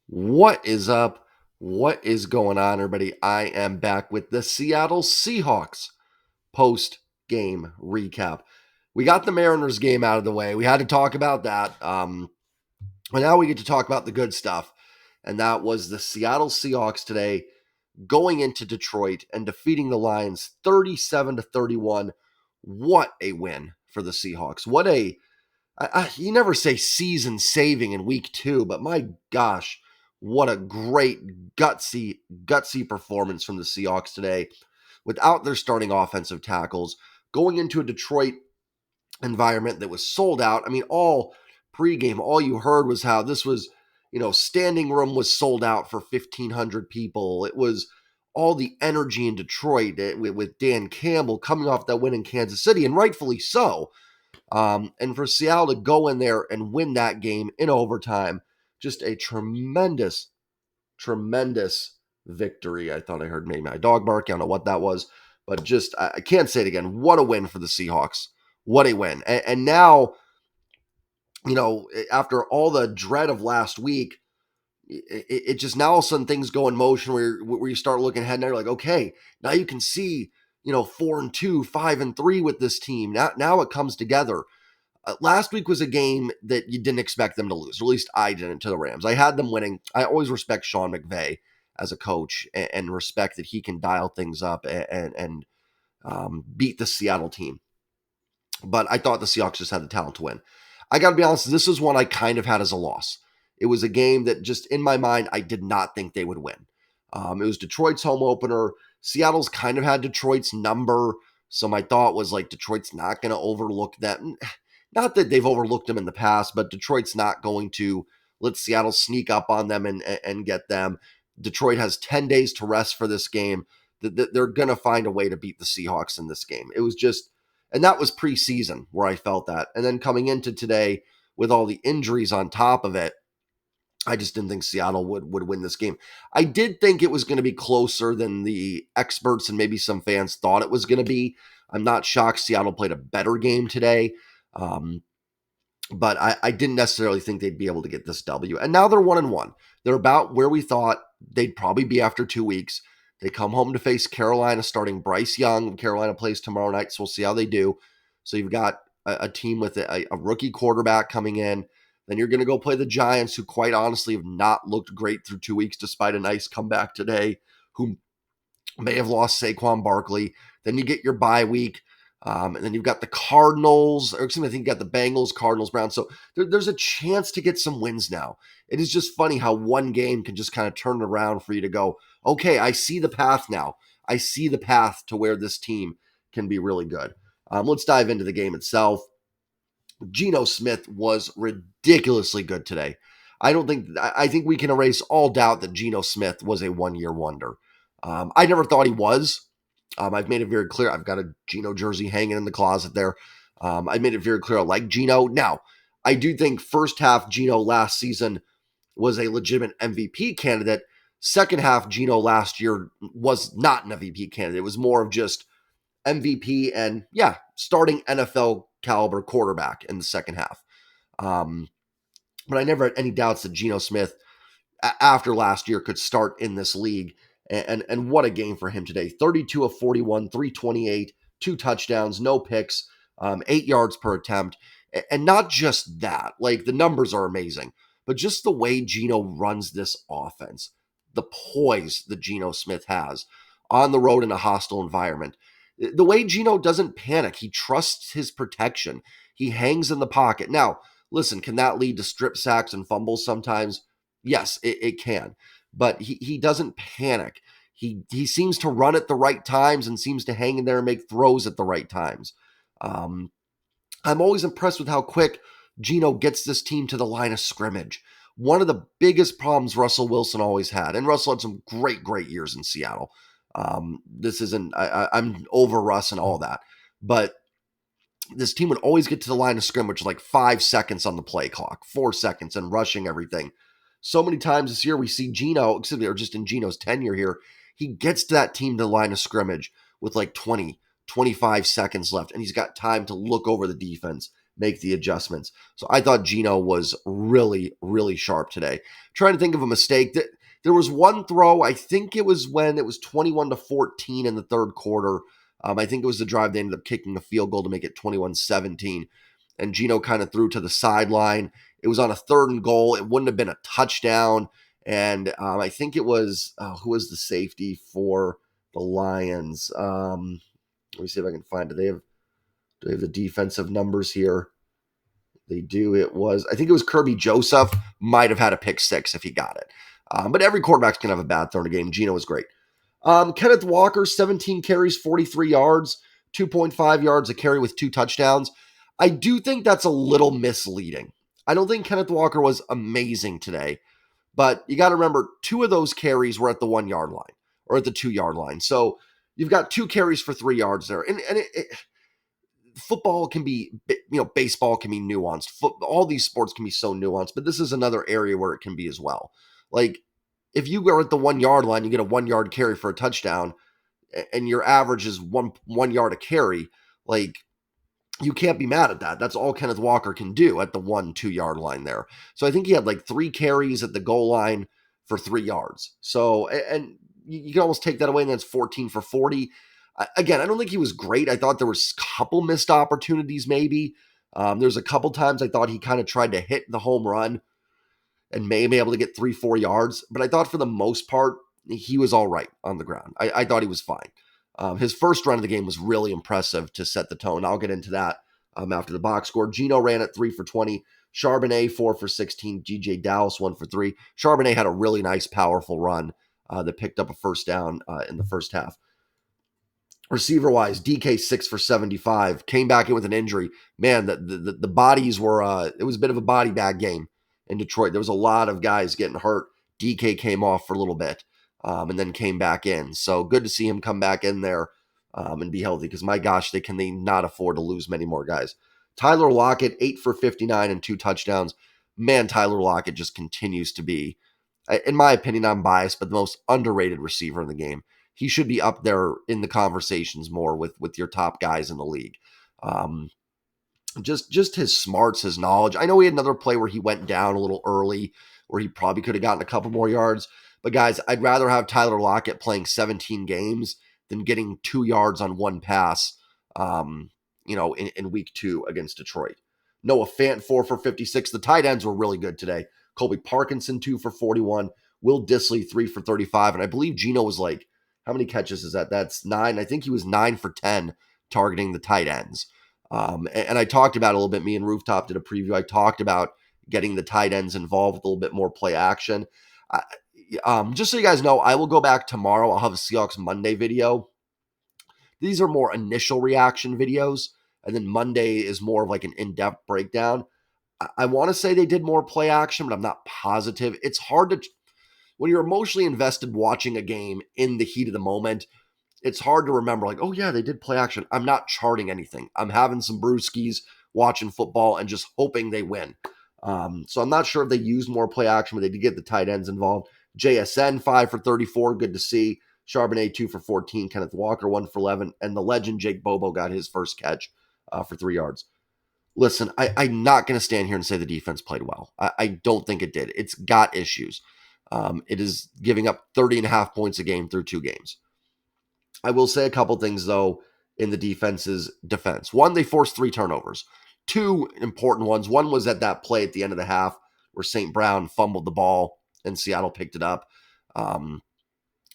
What is up? What is going on, everybody? I am back with the Seattle Seahawks post game recap. We got the Mariners game out of the way. We had to talk about that. But now we get to talk about the good stuff. And that was the Seattle Seahawks today going into Detroit and defeating the Lions 37-31. What a win for the Seahawks. You never say season saving in week 2, but my gosh, what a great gutsy performance from the Seahawks today without their starting offensive tackles, going into a Detroit environment that was sold out. I mean, all pregame, all you heard was how this was, standing room was sold out for 1,500 people. It was all the energy in Detroit with Dan Campbell coming off that win in Kansas City, and rightfully so. And for Seattle to go in there and win that game in overtime, just a tremendous victory. I thought I heard maybe my dog bark. I don't know what that was, but just, I can't say it again. What a win for the Seahawks. What a win. And now, after all the dread of last week, it just now all of a sudden things go in motion where you start looking ahead and you're like, okay, now you can see, 4-2, 5-3 with this team. Now it comes together. Last week was a game that you didn't expect them to lose, or at least I didn't, to the Rams. I had them winning. I always respect Sean McVay as a coach and respect that he can dial things up and beat the Seattle team. But I thought the Seahawks just had the talent to win. I got to be honest, this is one I kind of had as a loss. It was a game that just in my mind, I did not think they would win. It was Detroit's home opener. Seattle's kind of had Detroit's number. So my thought was like, Detroit's not going to overlook that. Not that they've overlooked them in the past, but Detroit's not going to let Seattle sneak up on them and get them. Detroit has 10 days to rest for this game. They're going to find a way to beat the Seahawks in this game. It was just, and that was preseason where I felt that. And then coming into today with all the injuries on top of it, I just didn't think Seattle would win this game. I did think it was going to be closer than the experts and maybe some fans thought it was going to be. I'm not shocked Seattle played a better game today. But I didn't necessarily think they'd be able to get this W. And now they're 1-1. They're about where we thought they'd probably be after 2 weeks. They come home to face Carolina, starting Bryce Young. Carolina plays tomorrow night, so we'll see how they do. So you've got a team with a rookie quarterback coming in. Then you're going to go play the Giants, who quite honestly have not looked great through 2 weeks, despite a nice comeback today, who may have lost Saquon Barkley. Then you get your bye week. And then you've got the Cardinals, or excuse me, I think you got the Bengals, Cardinals, Browns. So there's a chance to get some wins now. It is just funny how one game can just kind of turn it around for you to go, okay, I see the path now. I see the path to where this team can be really good. Let's dive into the game itself. Geno Smith was ridiculously good today. I think we can erase all doubt that Geno Smith was a one-year wonder. I never thought he was. I've made it very clear. I've got a Geno jersey hanging in the closet there. I made it very clear I like Geno. Now, I do think first half Geno last season was a legitimate MVP candidate. Second half Geno last year was not an MVP candidate. It was more of just MVP and, yeah, starting NFL caliber quarterback in the second half. But I never had any doubts that Geno Smith, after last year, could start in this league. And what a game for him today. 32 of 41, 328, 2 touchdowns, no picks, 8 yards per attempt. And not just that, like the numbers are amazing, but just the way Geno runs this offense, the poise that Geno Smith has on the road in a hostile environment. The way Geno doesn't panic, he trusts his protection. He hangs in the pocket. Now, listen, can that lead to strip sacks and fumbles sometimes? Yes, it can. But he doesn't panic. He seems to run at the right times and seems to hang in there and make throws at the right times. I'm always impressed with how quick Geno gets this team to the line of scrimmage. One of the biggest problems Russell Wilson always had, and Russell had some great years in Seattle. This isn't, I'm over Russ and all that, but this team would always get to the line of scrimmage like 5 seconds on the play clock, 4 seconds, and rushing everything. So many times this year we see Geno, or just in Geno's tenure here, he gets to that team to the line of scrimmage with like 20, 25 seconds left, and he's got time to look over the defense, make the adjustments. So I thought Geno was really, really sharp today. Trying to think of a mistake. There was one throw, I think it was when it was 21-14 in the third quarter. I think it was the drive they ended up kicking a field goal to make it 21-17. And Geno kind of threw to the sideline. It was on a 3rd and goal. It wouldn't have been a touchdown. And I think it was, who was the safety for the Lions? Let me see if I can find it. Do they have the defensive numbers here? They do. I think it was Kirby Joseph. Might have had a pick 6 if he got it. But every quarterback's going to have a bad throw in a game. Geno was great. Kenneth Walker, 17 carries, 43 yards, 2.5 yards a carry with 2 touchdowns. I do think that's a little misleading. I don't think Kenneth Walker was amazing today, but you got to remember 2 of those carries were at the 1 yard line or at the 2 yard line. So you've got 2 carries for 3 yards there. And football can be, baseball can be nuanced. All these sports can be so nuanced, but this is another area where it can be as well. Like, if you are at the 1 yard line, you get a 1 yard carry for a touchdown, and your average is one yard a carry, like, you can't be mad at that. That's all Kenneth Walker can do at the 1-2 yard line there. So I think he had like 3 carries at the goal line for 3 yards. So, and you can almost take that away, and that's 14 for 40. Again, I don't think he was great. I thought there was a couple missed opportunities maybe. There's a couple times I thought he kind of tried to hit the home run and may be able to get 3-4 yards. But I thought for the most part, he was all right on the ground. I thought he was fine. His first run of the game was really impressive to set the tone. I'll get into that after the box score. Geno ran at 3 for 20. Charbonnet 4 for 16. DJ Dallas 1 for 3. Charbonnet had a really nice, powerful run that picked up a first down in the first half. Receiver-wise, DK 6 for 75. Came back in with an injury. Man, the bodies were, it was a bit of a body bag game in Detroit. There was a lot of guys getting hurt. DK came off for a little bit and then came back in. So good to see him come back in there and be healthy, because my gosh, they not afford to lose many more guys. Tyler Lockett, 8 for 59 and 2 touchdowns. Man, Tyler Lockett just continues to be, in my opinion, I'm biased, but the most underrated receiver in the game. He should be up there in the conversations more with your top guys in the league. Just his smarts, his knowledge. I know he had another play where he went down a little early, where he probably could have gotten a couple more yards. But guys, I'd rather have Tyler Lockett playing 17 games than getting 2 yards on one pass, in week 2 against Detroit. Noah Fant, 4 for 56. The tight ends were really good today. Colby Parkinson, 2 for 41. Will Dissly, 3 for 35. And I believe Geno was like, how many catches is that? That's 9. I think he was 9 for 10 targeting the tight ends. And I talked about it a little bit. Me and Rooftop did a preview. I talked about getting the tight ends involved with a little bit more play action. Just so you guys know, I will go back tomorrow. I'll have a Seahawks Monday video. These are more initial reaction videos. And then Monday is more of like an in-depth breakdown. I want to say they did more play action, but I'm not positive. It's hard to, when you're emotionally invested watching a game in the heat of the moment, it's hard to remember, like, oh yeah, they did play action. I'm not charting anything. I'm having some brewskis, watching football, and just hoping they win. So I'm not sure if they used more play action, but they did get the tight ends involved. JSN, 5 for 34. Good to see. Charbonnet, 2 for 14. Kenneth Walker, 1 for 11. And the legend Jake Bobo got his first catch for 3 yards. Listen, I'm not going to stand here and say the defense played well. I don't think it did. It's got issues. It is giving up 30.5 points a game through 2 games. I will say a couple things, though, in the defense's defense. One, they forced 3 turnovers. 2 important ones. One was at that play at the end of the half where St. Brown fumbled the ball and Seattle picked it up.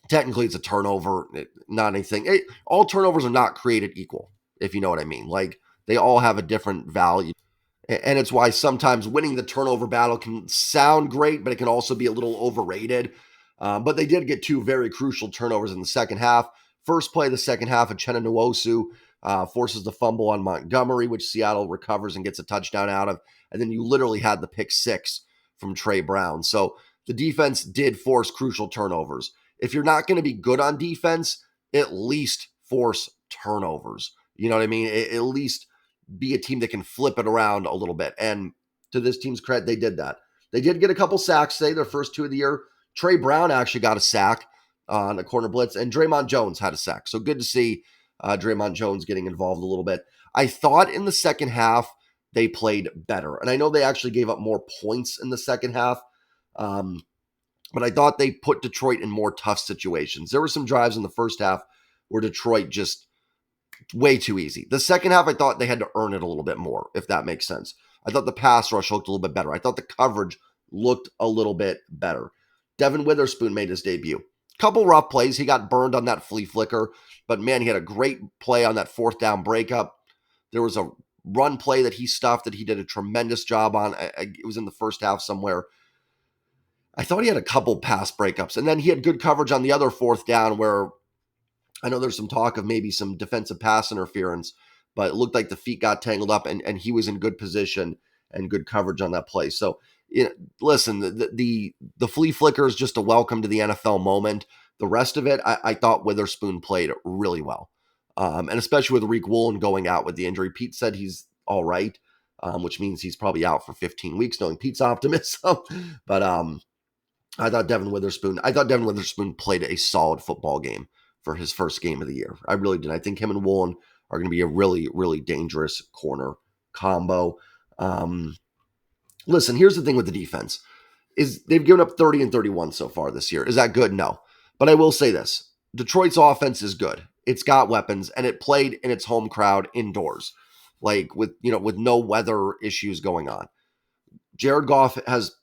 Technically, it's a turnover, not anything. All turnovers are not created equal, if you know what I mean. Like, they all have a different value. And it's why sometimes winning the turnover battle can sound great, but it can also be a little overrated. But they did get 2 very crucial turnovers in the second half. First play of the second half, Uchenna Nwosu forces the fumble on Montgomery, which Seattle recovers and gets a touchdown out of. And then you literally had the pick 6 from Trey Brown. So the defense did force crucial turnovers. If you're not going to be good on defense, at least force turnovers. You know what I mean? At least be a team that can flip it around a little bit. And to this team's credit, they did that. They did get a couple sacks today, their first 2 of the year. Trey Brown actually got a sack on a corner blitz, and Draymond Jones had a sack. So good to see Draymond Jones getting involved a little bit. I thought in the second half, they played better. And I know they actually gave up more points in the second half, but I thought they put Detroit in more tough situations. There were some drives in the first half where Detroit just way too easy. The second half, I thought they had to earn it a little bit more, if that makes sense. I thought the pass rush looked a little bit better. I thought the coverage looked a little bit better. Devin Witherspoon made his debut. Couple rough plays. He got burned on that flea flicker, but man, he had a great play on that fourth down breakup. There was a run play that he stuffed that he did a tremendous job on. It was in the first half somewhere. I thought he had a couple pass breakups, and then he had good coverage on the other fourth down where I know there's some talk of maybe some defensive pass interference, but it looked like the feet got tangled up, and he was in good position and good coverage on that play. So, listen, the flea flicker is just a welcome to the NFL moment. The rest of it, I thought Witherspoon played really well, and especially with Reek Woolen going out with the injury. Pete said he's all right, which means he's probably out for 15 weeks, knowing Pete's optimism. But I thought Devin Witherspoon played a solid football game for his first game of the year. I really did. I think him and Woolen are going to be a really, really dangerous corner combo. Listen, here's the thing with the defense is they've given up 30 and 31 so far this year. Is that good? No. But I will say this. Detroit's offense is good. It's got weapons, and it played in its home crowd indoors, like with no weather issues going on. Jared Goff has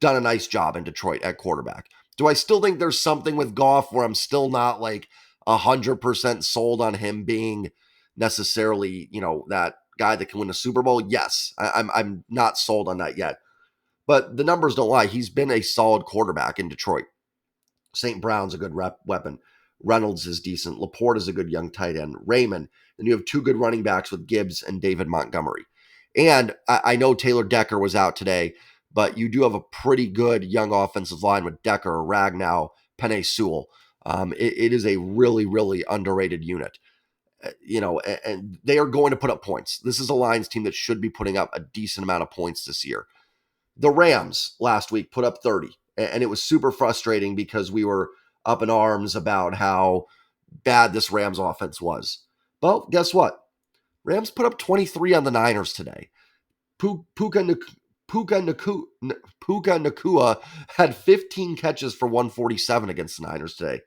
done a nice job in Detroit at quarterback. Do I still think there's something with Goff where I'm still not like 100% sold on him being necessarily, that guy that can win a Super Bowl? Yes, I'm not sold on that yet. But the numbers don't lie. He's been a solid quarterback in Detroit. St. Brown's a good weapon. Reynolds is decent. Laporte is a good young tight end. Raymond. Then you have two good running backs with Gibbs and David Montgomery. And I know Taylor Decker was out today, but you do have a pretty good young offensive line with Decker, Ragnow, Penei Sewell. It is a really, really underrated unit. And they are going to put up points. This is a Lions team that should be putting up a decent amount of points this year. The Rams last week put up 30, and it was super frustrating because we were up in arms about how bad this Rams offense was. Well, guess what? Rams put up 23 on the Niners today. Puka Nacua had 15 catches for 147 against the Niners today.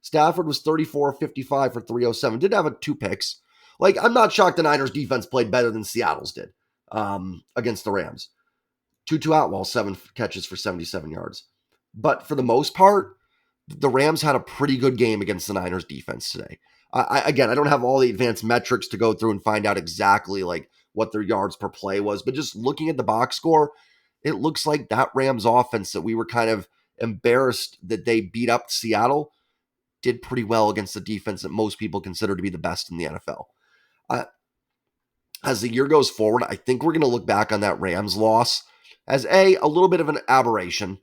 Stafford was 34-55 for 307. Did have 2 picks. Like, I'm not shocked the Niners defense played better than Seattle's did against the Rams. Tutu Atwell, 7 catches for 77 yards. But for the most part, the Rams had a pretty good game against the Niners defense today. I don't have all the advanced metrics to go through and find out exactly like what their yards per play was, but just looking at the box score, it looks like that Rams offense that we were kind of embarrassed that they beat up Seattle did pretty well against the defense that most people consider to be the best in the NFL. As the year goes forward, I think we're going to look back on that Rams loss as a little bit of an aberration,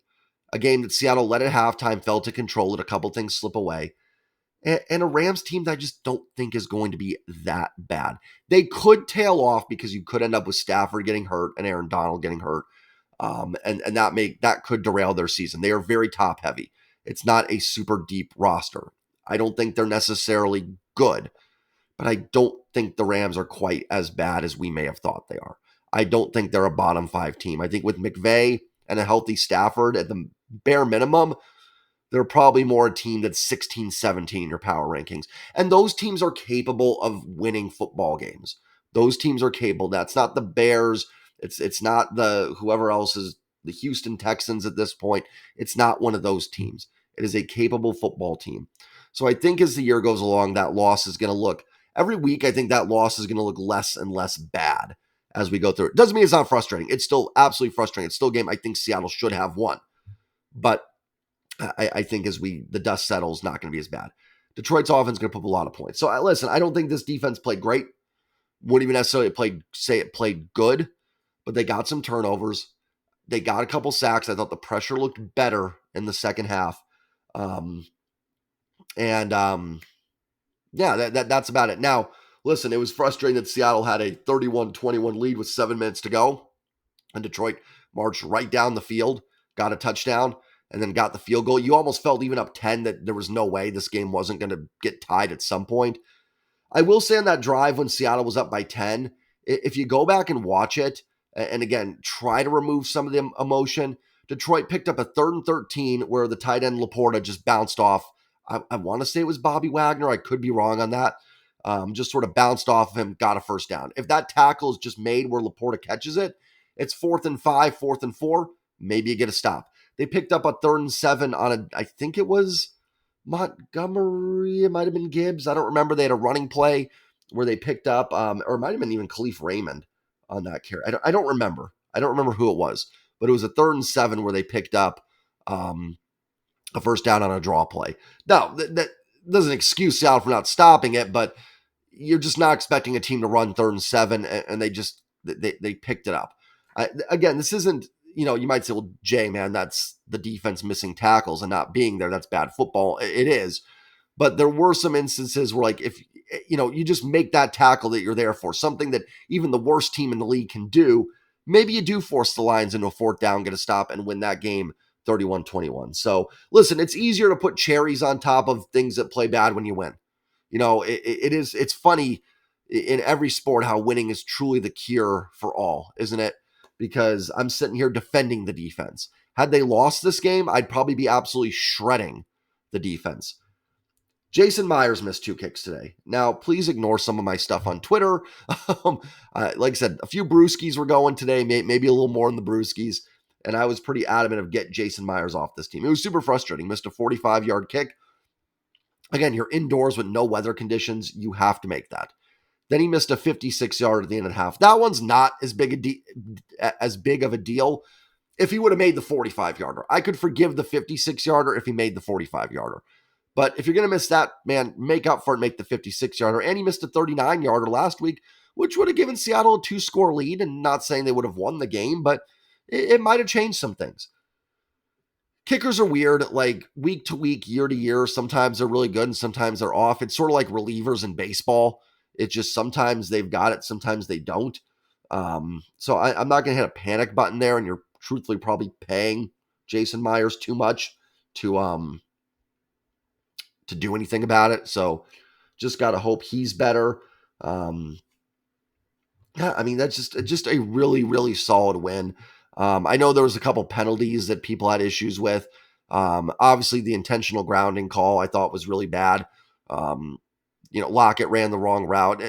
a game that Seattle led at halftime, failed to control it, a couple things slip away, and a Rams team that I just don't think is going to be that bad. They could tail off because you could end up with Stafford getting hurt and Aaron Donald getting hurt, and that could derail their season. They are very top heavy. It's not a super deep roster. I don't think they're necessarily good, but I don't think the Rams are quite as bad as we may have thought they are. I don't think they're a bottom 5 team. I think with McVay and a healthy Stafford at the bare minimum, they're probably more a team that's 16, 17 in your power rankings. And those teams are capable of winning football games. Those teams are capable. That's not the Bears. It's not the whoever else is the Houston Texans at this point. It's not one of those teams. It is a capable football team. So I think as the year goes along, that loss is going to look, every week, I think that loss is going to look less and less bad as we go through it. Doesn't mean it's not frustrating. It's still absolutely frustrating. It's still a game I think Seattle should have won. But I think as the dust settles, not going to be as bad. Detroit's offense is going to put up a lot of points. So listen, I don't think this defense played great. Wouldn't even necessarily say it played good, but they got some turnovers. They got a couple sacks. I thought the pressure looked better in the second half. That's about it. Now, listen, it was frustrating that Seattle had a 31-21 lead with 7 minutes to go, and Detroit marched right down the field, got a touchdown, and then got the field goal. You almost felt even up 10 that there was no way this game wasn't going to get tied at some point. I will say on that drive when Seattle was up by 10, If you go back and watch it, and again, try to remove some of the emotion, Detroit picked up a 3rd and 13 where the tight end Laporta just bounced off. I want to say it was Bobby Wagner. I could be wrong on that. Just sort of bounced off of him, got a first down. If that tackle is just made where Laporta catches it, it's 4th and 5, 4th and 4. Maybe you get a stop. They picked up a 3rd and 7 on I think it was Montgomery. It might have been Gibbs. I don't remember. They had a running play where they picked up, or it might have been even Khalif Raymond on that carry. I don't remember. I don't remember who it was, but it was a 3rd and 7 where they picked up a first down on a draw play. Now, that doesn't excuse Seattle for not stopping it, but you're just not expecting a team to run 3rd and 7, and they picked it up. Again, this isn't, you might say, well, Jay, man, that's the defense missing tackles and not being there. That's bad football. It is. But there were some instances where, like, if, you just make that tackle that you're there for, something that even the worst team in the league can do, maybe you do force the Lions into a 4th down, get a stop, and win that game 31-21. So, listen, it's easier to put cherries on top of things that play bad when you win. It's funny in every sport how winning is truly the cure for all, isn't it? Because I'm sitting here defending the defense. Had they lost this game, I'd probably be absolutely shredding the defense. Jason Myers missed 2 kicks today. Now, please ignore some of my stuff on Twitter. Like I said, a few brewskis were going today, maybe a little more in the brewskis, and I was pretty adamant of get Jason Myers off this team. It was super frustrating. Missed a 45-yard kick. Again, you're indoors with no weather conditions. You have to make that. Then he missed a 56-yarder at the end of the half. That one's not as big of a deal. If he would have made the 45-yarder, I could forgive the 56-yarder if he made the 45-yarder. But if you're going to miss that, man, make up for it, make the 56-yarder. And he missed a 39-yarder last week, which would have given Seattle a 2-score lead, and not saying they would have won the game, but it might have changed some things. Kickers are weird, like week to week, year to year. Sometimes they're really good and sometimes they're off. It's sort of like relievers in baseball. It's just sometimes they've got it, sometimes they don't. So I'm not going to hit a panic button there, and you're truthfully probably paying Jason Myers too much to do anything about it. So just got to hope he's better. Yeah, I mean, that's just a really, really solid win. I know there was a couple penalties that people had issues with. Obviously, the intentional grounding call I thought was really bad. Lockett ran the wrong route.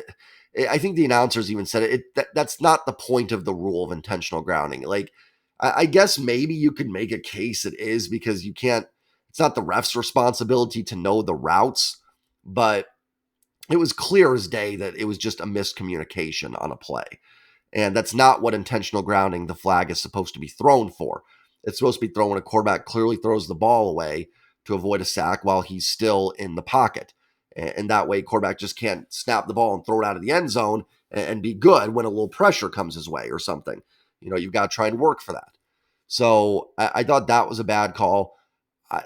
I think the announcers even said that's not the point of the rule of intentional grounding. Like, I guess maybe you could make a case it is because you can't. It's not the ref's responsibility to know the routes, but it was clear as day that it was just a miscommunication on a play. And that's not what intentional grounding, the flag, is supposed to be thrown for. It's supposed to be thrown when a quarterback clearly throws the ball away to avoid a sack while he's still in the pocket. And that way, quarterback just can't snap the ball and throw it out of the end zone and be good when a little pressure comes his way or something. You've got to try and work for that. So I thought that was a bad call.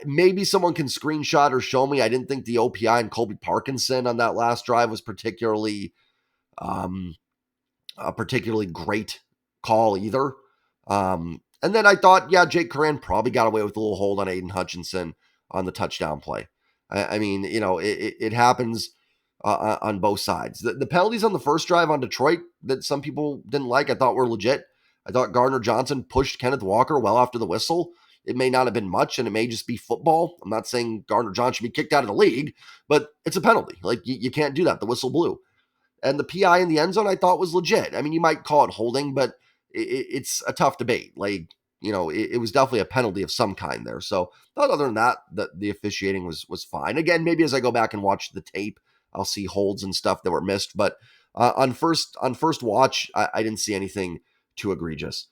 Maybe someone can screenshot or show me. I didn't think the OPI and Colby Parkinson on that last drive was particularly a particularly great call either. And then I thought, yeah, Jake Curran probably got away with a little hold on Aiden Hutchinson on the touchdown play. I mean, it happens on both sides. The penalties on the first drive on Detroit that some people didn't like, I thought were legit. I thought Gardner Johnson pushed Kenneth Walker well after the whistle. It may not have been much, and it may just be football. I'm not saying Gardner Johnson should be kicked out of the league, but it's a penalty. Like, you can't do that. The whistle blew. And the PI in the end zone I thought was legit. I mean, you might call it holding, but it's a tough debate. Like, it was definitely a penalty of some kind there. So, but other than that, the officiating was fine. Again, maybe as I go back and watch the tape, I'll see holds and stuff that were missed. But on first watch, I didn't see anything too egregious.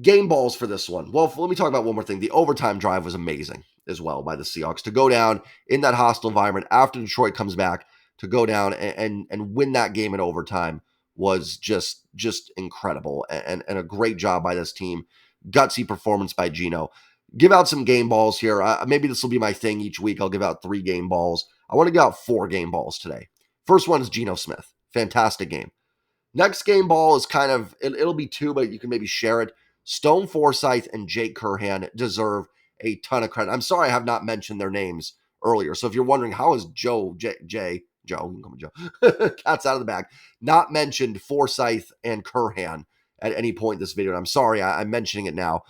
Game balls for this one. Well, let me talk about one more thing. The overtime drive was amazing as well by the Seahawks to go down in that hostile environment after Detroit comes back, to go down and win that game in overtime was just incredible and a great job by this team. Gutsy performance by Geno. Give out some game balls here. Maybe this will be my thing each week. I'll give out 3 game balls. I want to give out 4 game balls today. First one is Geno Smith. Fantastic game. Next game ball is kind of, it'll be 2, but you can maybe share it. Stone Forsythe and Jake Curhan deserve a ton of credit. I'm sorry I have not mentioned their names earlier. So if you're wondering, how is Joe Joe. You can call me Joe. Cat's out of the bag. Not mentioned Forsyth and Curhan at any point in this video. And I'm sorry, I'm mentioning it now.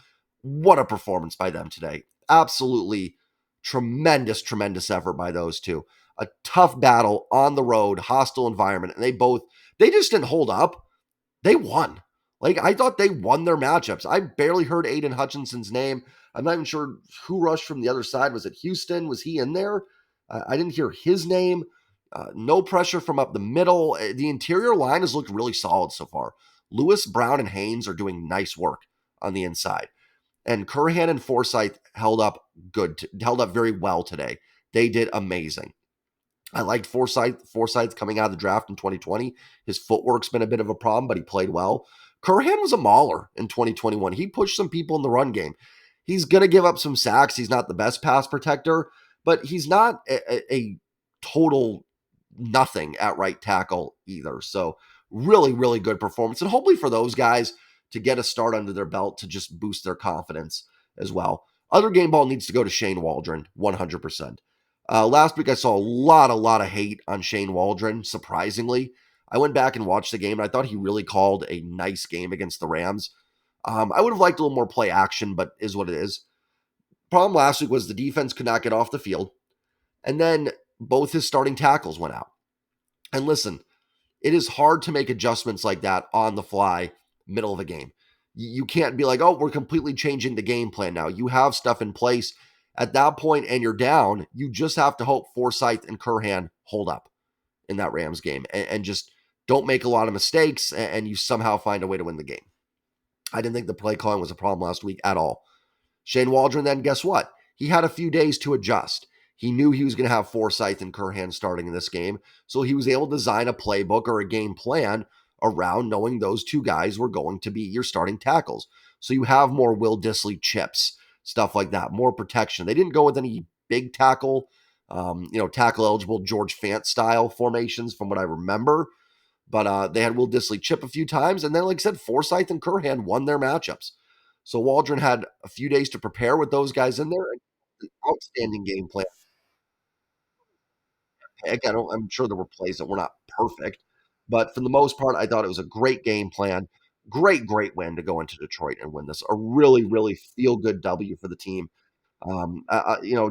What a performance by them today. Absolutely tremendous, tremendous effort by those two. A tough battle on the road, hostile environment. And they just didn't hold up. They won. Like, I thought they won their matchups. I barely heard Aiden Hutchinson's name. I'm not even sure who rushed from the other side. Was it Houston? Was he in there? I didn't hear his name. No pressure from up the middle. The interior line has looked really solid so far. Lewis, Brown, and Haynes are doing nice work on the inside. And Curhan and Forsyth held up very well today. They did amazing. I liked Forsyth coming out of the draft in 2020. His footwork's been a bit of a problem, but he played well. Curhan was a mauler in 2021. He pushed some people in the run game. He's going to give up some sacks. He's not the best pass protector, but he's not a total nothing at right tackle either. So really, really good performance. And hopefully for those guys to get a start under their belt to just boost their confidence as well. Other game ball needs to go to Shane Waldron, 100%. Last week, I saw a lot of hate on Shane Waldron, surprisingly. I went back and watched the game, and I thought he really called a nice game against the Rams. I would have liked a little more play action, but is what it is. Problem last week was the defense could not get off the field, and then both his starting tackles went out. And listen, it is hard to make adjustments like that on the fly, middle of a game. You can't be like, oh, we're completely changing the game plan now. You have stuff in place at that point and you're down. You just have to hope Forsyth and Curhan hold up in that Rams game and just don't make a lot of mistakes and you somehow find a way to win the game. I didn't think the play calling was a problem last week at all. Shane Waldron, then guess what? He had a few days to adjust. He knew he was going to have Forsyth and Curhan starting in this game, so he was able to design a playbook or a game plan around knowing those two guys were going to be your starting tackles. So you have more Will Dissly chips, stuff like that, more protection. They didn't go with any big tackle, tackle eligible George Fant style formations from what I remember. But they had Will Dissly chip a few times. And then, like I said, Forsyth and Curhan won their matchups. So Waldron had a few days to prepare with those guys in there. Outstanding game plan. Heck, I'm sure there were plays that were not perfect, but for the most part, I thought it was a great game plan. Great, great win to go into Detroit and win this. A really, really feel good W for the team.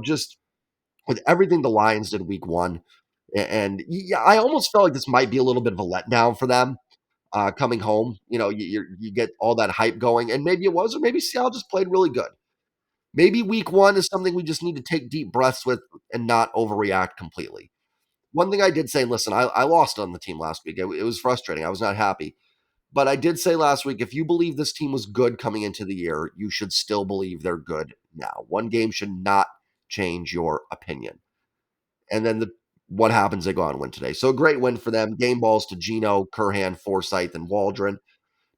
Just with everything the Lions did week one, and yeah, I almost felt like this might be a little bit of a letdown for them coming home. You get all that hype going, and maybe it was, or maybe Seattle just played really good. Maybe week one is something we just need to take deep breaths with and not overreact completely. One thing I did say, listen, I lost on the team last week. It was frustrating. I was not happy. But I did say last week, if you believe this team was good coming into the year, you should still believe they're good now. One game should not change your opinion. And then what happens? They go on and win today. So a great win for them. Game balls to Geno, Curhan, Forsyth, and Waldron.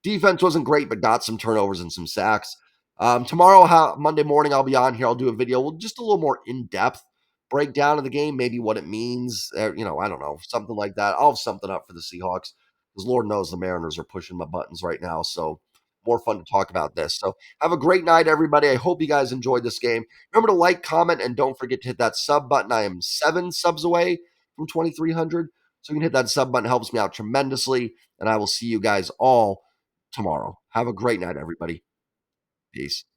Defense wasn't great, but got some turnovers and some sacks. Tomorrow, Monday morning, I'll be on here. I'll do a video, just a little more in-depth breakdown of the game, maybe what it means. I don't know, something like that. I'll have something up for the Seahawks because Lord knows the Mariners are pushing my buttons right now. So more fun to talk about this. So have a great night, everybody. I hope you guys enjoyed this game. Remember to like, comment, and don't forget to hit that sub button. I am 7 subs away from 2,300. So you can hit that sub button. It helps me out tremendously. And I will see you guys all tomorrow. Have a great night, everybody. Peace.